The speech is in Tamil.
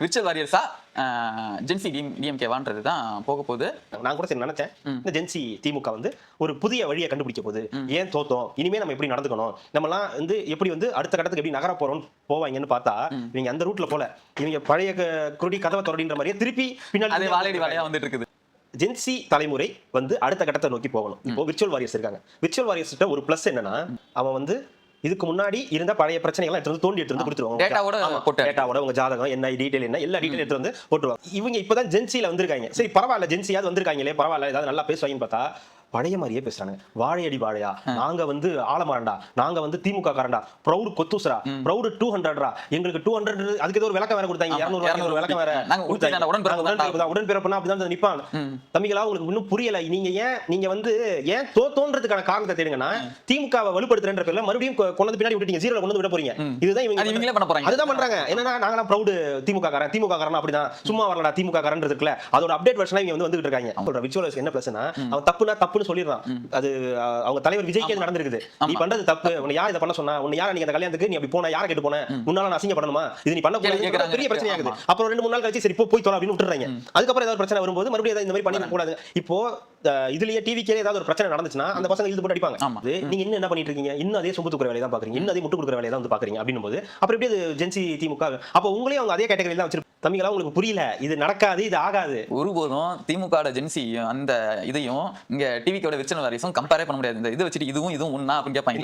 விர்ச்சுவல் வாரியர்ஸா ஜென்சி டிஎம்கேவான்றது தான் போக போகுது. நான் கூட சரி நினைச்சேன், இந்த ஜென்சி திமுக வந்து ஒரு புதிய வழியை கண்டுபிடிக்க போகுது. ஏன் தோத்தோம், இனிமே நம்ம எப்படி நடந்துக்கணும், நம்மலாம் வந்து எப்படி வந்து அடுத்த கட்டத்துக்கு எப்படி நகர போறோம் போவாங்கன்னு பார்த்தா இவங்க அந்த ரூட்ல போல, இவங்க பழைய குருடி கதவை தொடடின்ற மாதிரியே திருப்பி பின்னாடி வாழையடி வாழையா வந்துட்டு இருக்குது. ஜென்சி தலைமுறை வந்து அடுத்த கட்டத்தை நோக்கி போகணும். இப்போ விர்ச்சுவல் வாரியர்ஸ் இருக்காங்க. விர்ச்சுவல் வாரியர்ஸ் கிட்ட ஒரு பிளஸ் என்னன்னா, அவன் வந்து இதுக்கு முன்னாடி இருந்த பழைய பிரச்சனைகள் எடுத்து வந்து தோண்டி எடுத்து வந்து கொடுத்துருவாங்க. டேட்டாவோட உங்க ஜாதகம் என்ன, டீடைல் என்ன, எல்லா டீடைல் எடுத்து வந்து போட்டுருவாங்க. இவங்க இப்பதான் ஜென்சில வந்திருக்காங்க. சரி பரவாயில்ல, ஜென்சியாவது வந்திருக்காங்களே பரவாயில்ல, ஏதாவது நல்லா பேசுவாங்கன்னு பார்த்தா பழைய மாதிரியே பேசுறாங்க. வாழையடி வாழையா, நாங்க வந்து ஆலமரண்டா, நாங்க வந்து திமுக காரண்டா, ப்ரௌட் கொத்துஸ்ரா, ப்ரௌட் 200ரா, எங்களுக்கு 200 அதுக்கு ஏதோ ஒரு விளக்கம் வேற கொடுத்தாங்க. 200 விளக்கம் வேற உடன்பிறப்புனா அப்படிதான் நிப்பாங்க. தம்பிகளா உங்களுக்கு இன்னும் புரியல. நீங்க வந்து ஏன் தோத்தோன்றதுக்கான காரணத்தை தேடுங்கன்னா, திமுகவை வலுப்படுத்துறன்ற பேர்ல மறுபடியும் கொண்டு பின்னாடி விட்டுட்டீங்க, ஜீரோல கொண்டு விட போறீங்க. இதுதான் இவங்க பண்ண போறாங்க. அதுதான் பண்றாங்க. என்னன்னா நாங்கலாம் ப்ரௌட் திமுக காரன் அப்படிதான் சும்மா வரலடா திமுக காரன்றது இருக்குல்ல, அதோட அப்டேட் வெர்ஷனா இவங்க வந்து வந்துட்டு இருக்காங்க. சொல்ற விர்ச்சுவல் என்ன பிளஸ்னா, அவன் தப்புனா தப்பு சொல்லிடுறான். அது அவங்க தலைவர் விஜய்க்கு நடந்திருக்குது. நீ பண்றது தப்பு, உன்னை யார் இத பண்ண சொன்னா, உன்னை யார் நீங்க அந்த கல்யாணத்துக்கு நீ அப்படி போனா யாரை கேட்டு போன, முன்னால நான் அசிங்கப்படணுமா, இது நீ பண்ண கூடாது, பெரிய பிரச்சனை ஆகுது. அப்புறம் 2-3 நாள் கழிச்சு சரி போய் தோற அப்படின்னு விட்டுறாங்க. அதுக்கப்புறம் ஏதாவது பிரச்சனை வரும்போது மறுபடியும் இந்த மாதிரி பண்ணிட கூடாது. இப்போ இதுலயே டிவிக்கே ஏதாவது ஒரு பிரச்சனை நடந்துச்சுன்னா அந்த பசங்க இழுத்து போட்டு அடிப்பாங்க. நீங்க இன்னும் என்ன பண்ணிட்டு இருக்கீங்க, இன்னும் அதே சொம்பு தூக்குற வேலையை தான் பாக்குறீங்க, இன்னும் அதே முட்டு கொடுக்குற வேலையை தான் வந்து பாக்குறீங்க அப்படின்னும் போது அப்புறம் எப்படி அது ஜென்சி திமுக, அப்ப உங்களையும் அவங்க அதே கேட்டகரியில தான் வச்சிருப்பாங்க. தம்பிகளா உங்களுக்கு புரியல, இது நடக்காது, இது ஆகாது. ஒருபோதும் திமுக ஜென்சி அந்த இதையும் இங்க டிவிக்கோட விர்ச்சுவல் வாரியர்ஸும் கம்பேரே பண்ண முடியாது. இந்த இதை வச்சுட்டு இதுவும் ஒண்ணா அப்படின்னு கேட்பாங்க.